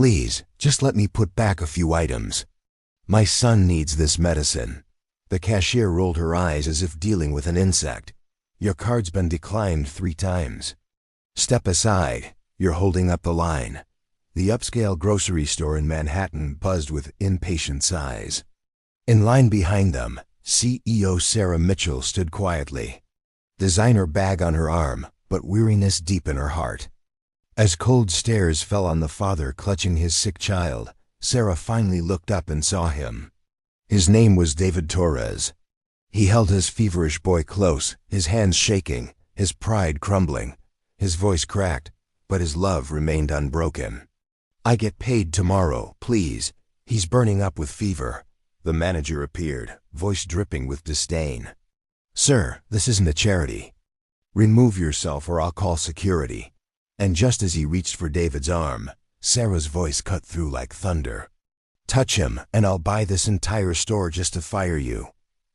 Please, just let me put back a few items. My son needs this medicine. The cashier rolled her eyes as if dealing with an insect. Your card's been declined 3 times. Step aside, you're holding up the line. The upscale grocery store in Manhattan buzzed with impatient sighs. In line behind them, CEO Sarah Mitchell stood quietly. Designer bag on her arm, but weariness deep in her heart. As cold stares fell on the father clutching his sick child, Sarah finally looked up and saw him. His name was David Torres. He held his feverish boy close, his hands shaking, his pride crumbling. His voice cracked, but his love remained unbroken. I get paid tomorrow, please. He's burning up with fever. The manager appeared, voice dripping with disdain. Sir, this isn't a charity. Remove yourself or I'll call security. And just as he reached for David's arm, Sarah's voice cut through like thunder. Touch him, and I'll buy this entire store just to fire you.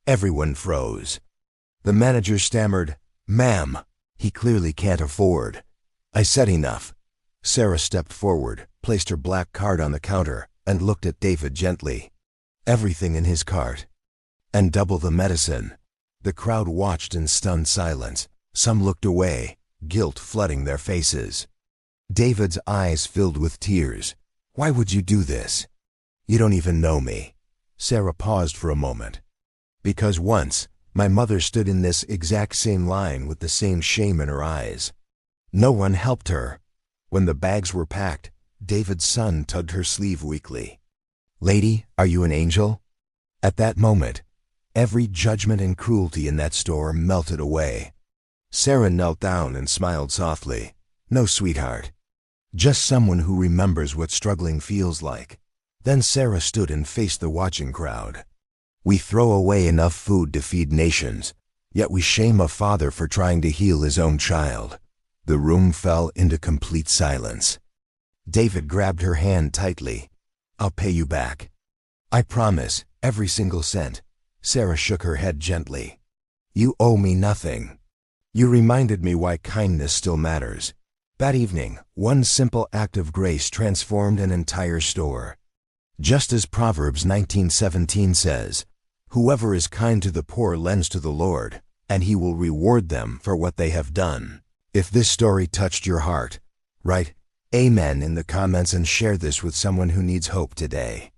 Everyone froze. The manager stammered, Ma'am, he clearly can't afford. I said enough. Sarah stepped forward, placed her black card on the counter, and looked at David gently. Everything in his cart. And double the medicine. The crowd watched in stunned silence. Some looked away, guilt flooding their faces. David's eyes filled with tears. Why would you do this? You don't even know me. Sarah paused for a moment. Because once, my mother stood in this exact same line with the same shame in her eyes. No one helped her. When the bags were packed, David's son tugged her sleeve weakly. Lady, are you an angel? At that moment, every judgment and cruelty in that store melted away. Sarah knelt down and smiled softly. No, sweetheart. Just someone who remembers what struggling feels like. Then Sarah stood and faced the watching crowd. We throw away enough food to feed nations, yet we shame a father for trying to heal his own child. The room fell into complete silence. David grabbed her hand tightly. I'll pay you back. I promise, every single cent. Sarah shook her head gently. You owe me nothing. You reminded me why kindness still matters. That evening, one simple act of grace transformed an entire store. Just as Proverbs 19:17 says, whoever is kind to the poor lends to the Lord, and he will reward them for what they have done. If this story touched your heart, write Amen in the comments and share this with someone who needs hope today.